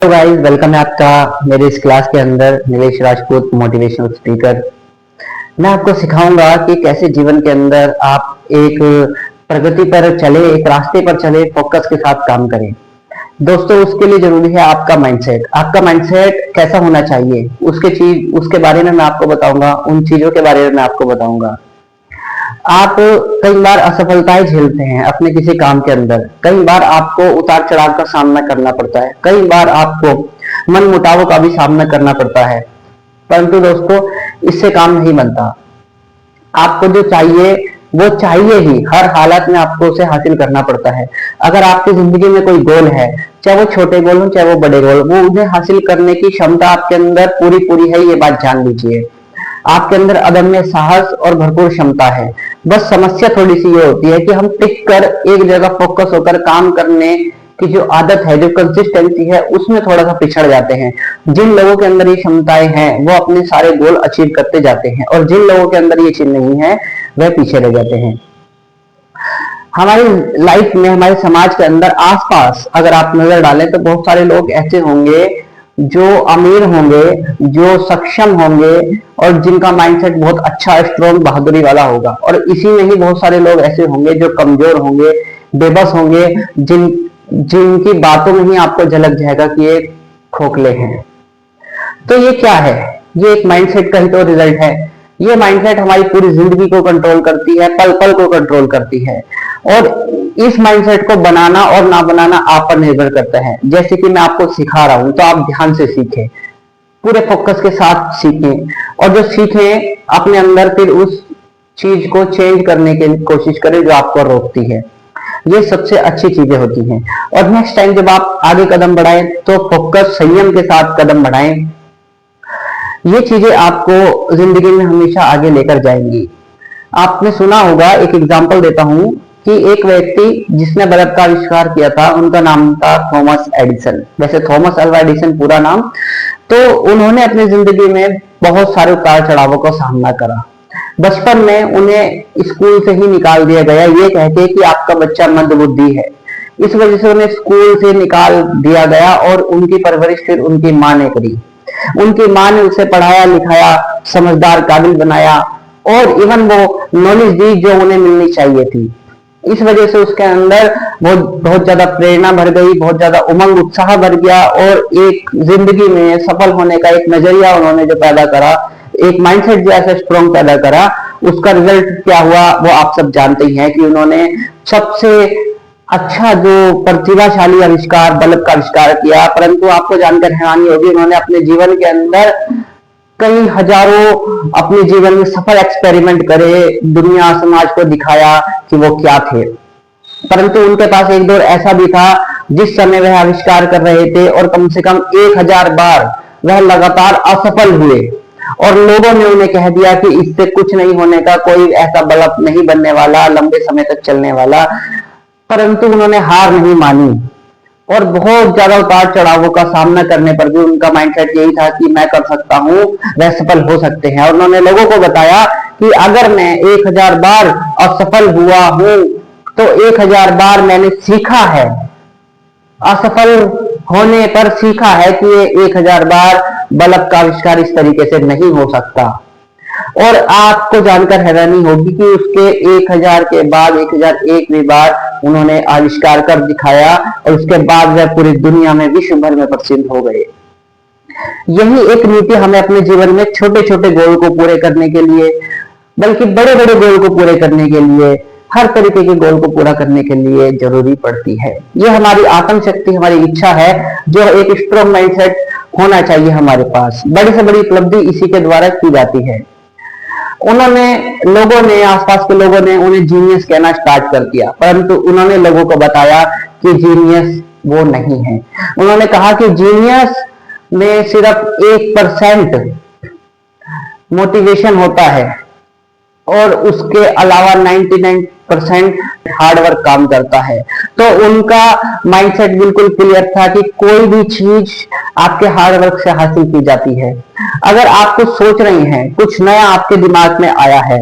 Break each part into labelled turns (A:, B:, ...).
A: तो guys welcome है आपका मेरे इस क्लास के अंदर। Nilesh Rajput motivational speaker. मैं आपको सिखाऊंगा कि कैसे जीवन के अंदर आप एक प्रगति पर चले, एक रास्ते पर चले, फोकस के साथ काम करें। दोस्तों, उसके लिए जरूरी है आपका माइंडसेट। आपका माइंडसेट कैसा होना चाहिए उसके बारे में मैं आपको बताऊंगा। उन चीजों के बारे में मैं आपको बताऊंगा। आप कई बार असफलताएं झेलते हैं अपने किसी काम के अंदर। कई बार आपको उतार चढ़ाव का सामना करना पड़ता है। कई बार आपको मन मुटावों का भी सामना करना पड़ता है। परंतु दोस्तों, इससे काम नहीं बनता। आपको जो चाहिए वो चाहिए ही, हर हालत में आपको उसे हासिल करना पड़ता है। अगर आपकी जिंदगी में कोई गोल है, चाहे वो छोटे गोल हो चाहे वो बड़े गोल, वो उन्हें हासिल करने की क्षमता आपके अंदर पूरी पूरी है, ये बात जान लीजिए। आपके अंदर अदम्य साहस और भरपूर क्षमता है। बस समस्या थोड़ी सी ये होती है कि हम टिक कर एक जगह फोकस होकर काम करने की जो आदत है, जो कंसिस्टेंसी है, उसमें थोड़ा सा पिछड़ जाते हैं। जिन लोगों के अंदर ये क्षमताएं हैं वो अपने सारे गोल अचीव करते जाते हैं, और जिन लोगों के अंदर ये चीज नहीं है वह पीछे रह जाते हैं। हमारी लाइफ में, हमारे समाज के अंदर आसपास अगर आप नजर डालें तो बहुत सारे लोग ऐसे होंगे जो अमीर होंगे, जो सक्षम होंगे, और जिनका माइंडसेट बहुत अच्छा, स्ट्रॉन्ग, बहादुरी वाला होगा। और इसी में ही बहुत सारे लोग ऐसे होंगे जो कमजोर होंगे, बेबस होंगे, जिनकी बातों में ही आपको झलक जाएगा कि ये खोखले हैं। तो ये क्या है? ये एक माइंडसेट का ही तो रिजल्ट है। ये माइंडसेट हमारी पूरी जिंदगी को कंट्रोल करती है, पल पल को कंट्रोल करती है। और इस माइंडसेट को बनाना और ना बनाना आप पर निर्भर करता है। जैसे कि मैं आपको सिखा रहा हूं तो आप ध्यान से सीखें, पूरे फोकस के साथ सीखें, और जो सीखें अपने अंदर फिर उस चीज को चेंज करने की कोशिश करें जो आपको रोकती है। ये सबसे अच्छी चीजें होती हैं। और नेक्स्ट टाइम जब आप आगे कदम बढ़ाएं तो फोकस, संयम के साथ कदम बढ़ाएं। ये चीजें आपको जिंदगी में हमेशा आगे लेकर जाएंगी। आपने सुना होगा, एक एग्जांपल देता हूं कि एक व्यक्ति जिसने बल्ब का आविष्कार किया था, उनका नाम था थॉमस एडिसन। वैसे थॉमस अल्वा एडिसन पूरा नाम। तो उन्होंने अपनी जिंदगी में बहुत सारे उतार चढ़ावों का सामना करा। बचपन में उन्हें स्कूल से ही निकाल दिया गया, ये कहते कि आपका बच्चा मंदबुद्धि है। इस वजह से उन्हें स्कूल से निकाल दिया गया, और उनकी परवरिश फिर उनकी माँ ने करी। उनकी माँ ने उसे पढ़ाया लिखाया, समझदार, काबिल बनाया, और इवन वो नॉलेज दी जो उन्हें मिलनी चाहिए थी। इस वजह से उसके अंदर बहुत ज्यादा प्रेरणा भर गई, बहुत ज्यादा उमंग, उत्साह भर गया, और एक जिंदगी में सफल होने का एक नजरिया उन्होंने जो पैदा करा, एक माइंडसेट जो ऐसा स्ट्रॉन्ग पैदा करा, उसका रिजल्ट क्या हुआ वो आप सब जानते ही हैं कि उन्होंने सबसे अच्छा जो प्रतिभाशाली आविष्कार, बल्ब का आविष्कार किया। परंतु आपको जानकर हैरानी होगी, उन्होंने अपने जीवन के अंदर कई हजारों अपने जीवन में सफल एक्सपेरिमेंट करे, दुनिया समाज को दिखाया कि वो क्या थे। परंतु उनके पास एक दौर ऐसा भी था जिस समय वह आविष्कार कर रहे थे और कम से कम 1000 बार वह लगातार असफल हुए, और लोगों ने उन्हें कह दिया कि इससे कुछ नहीं होने का, कोई ऐसा बल्ब नहीं बनने वाला, लंबे समय तक चलने वाला। परंतु उन्होंने हार नहीं मानी, और बहुत ज्यादा उतार चढ़ावों का सामना करने पर भी उनका माइंडसेट यही था कि मैं कर सकता हूं, वह सफल हो सकते हैं। और उन्होंने लोगों को बताया कि अगर मैं 1000 बार असफल हुआ हूं तो 1000 बार मैंने सीखा है, असफल होने पर सीखा है कि ये 1000 बार बल्ब का आविष्कार इस तरीके से नहीं हो सकता। और आपको जानकर हैरानी होगी कि उसके 1000 के बाद 1001वीं बार उन्होंने आविष्कार कर दिखाया, और उसके बाद वह पूरी दुनिया में, विश्व भर में प्रसिद्ध हो गए। यही एक नीति हमें अपने जीवन में छोटे छोटे गोल को पूरे करने के लिए, बल्कि बड़े बड़े गोल को पूरे करने के लिए, हर तरीके के गोल को पूरा करने के लिए जरूरी पड़ती है। ये हमारी आत्म शक्ति, हमारी इच्छा है, जो एक स्ट्रॉन्ग माइंडसेट होना चाहिए हमारे पास। बड़ी से बड़ी उपलब्धि इसी के द्वारा की जाती है। लोगों ने, आसपास के लोगों ने उन्हें जीनियस कहना स्टार्ट कर दिया, परंतु उन्होंने लोगों को बताया कि जीनियस वो नहीं है। उन्होंने कहा कि जीनियस में सिर्फ 1% मोटिवेशन होता है, और उसके अलावा 99% हार्डवर्क काम करता है। तो उनका माइंडसेट बिल्कुल क्लियर था कि कोई भी चीज आपके हार्डवर्क से हासिल की जाती है। अगर आप कुछ सोच रहे हैं, कुछ नया आपके दिमाग में आया है,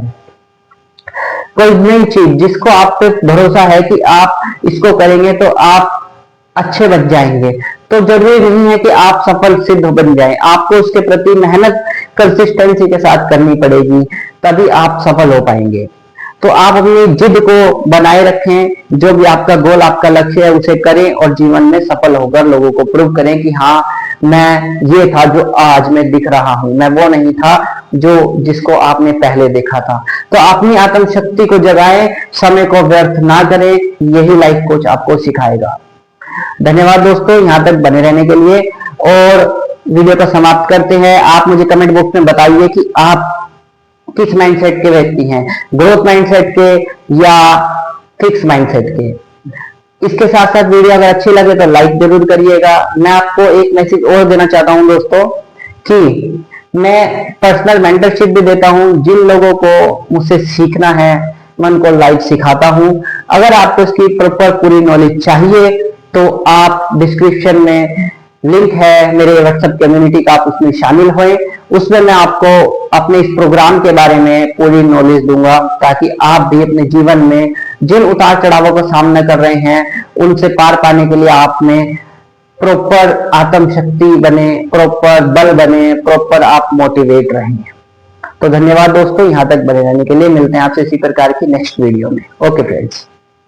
A: कोई नई चीज जिसको आप पे भरोसा है कि आप इसको करेंगे तो आप अच्छे बच जाएंगे। तो जरूरी नहीं है कि आप सफल सिद्ध बन जाएं, आपको उसके प्रति मेहनत कंसिस्टेंसी के साथ करनी पड़ेगी, तभी आप सफल हो पाएंगे। तो आप अपनी जिद को बनाए रखें, जो भी आपका गोल आपका लक्ष्य है उसे करें और जीवन में सफल होकर लोगों को प्रूव करें कि हाँ मैं ये था जो आज मैं दिख रहा हूं, मैं वो नहीं था जो जिसको आपने पहले देखा था। तो अपनी आत्मशक्ति को जगाएं, समय को व्यर्थ ना करें, यही लाइफ कोच आपको सिखाएगा। धन्यवाद दोस्तों यहाँ तक बने रहने के लिए, और वीडियो को समाप्त करते हैं। आप मुझे कमेंट बॉक्स में बताइए कि आप किस माइंडसेट के व्यक्ति हैं, ग्रोथ माइंडसेट के या फिक्स माइंडसेट के। इसके साथ साथ वीडियो अगर अच्छी लगे तो लाइक जरूर करिएगा। मैं आपको एक मैसेज और देना चाहता हूं दोस्तों कि मैं पर्सनल मेंटरशिप भी देता हूं। जिन लोगों को मुझसे सीखना है मैं उनको लाइव सिखाता हूं। अगर आपको इसकी प्रॉपर पूरी नॉलेज चाहिए तो आप डिस्क्रिप्शन में लिंक है मेरे व्हाट्सएप कम्युनिटी का, आप उसमें शामिल होए। उसमें मैं आपको अपने इस प्रोग्राम के बारे में पूरी नॉलेज दूंगा, ताकि आप भी अपने जीवन में जिन उतार चढ़ावों का सामना कर रहे हैं उनसे पार पाने के लिए आप में प्रॉपर आत्मशक्ति बने, प्रॉपर बल बने, प्रॉपर आप मोटिवेट रहेंगे। तो धन्यवाद दोस्तों यहाँ तक बने रहने के लिए। मिलते हैं आपसे इसी प्रकार की नेक्स्ट वीडियो में। Okay friends.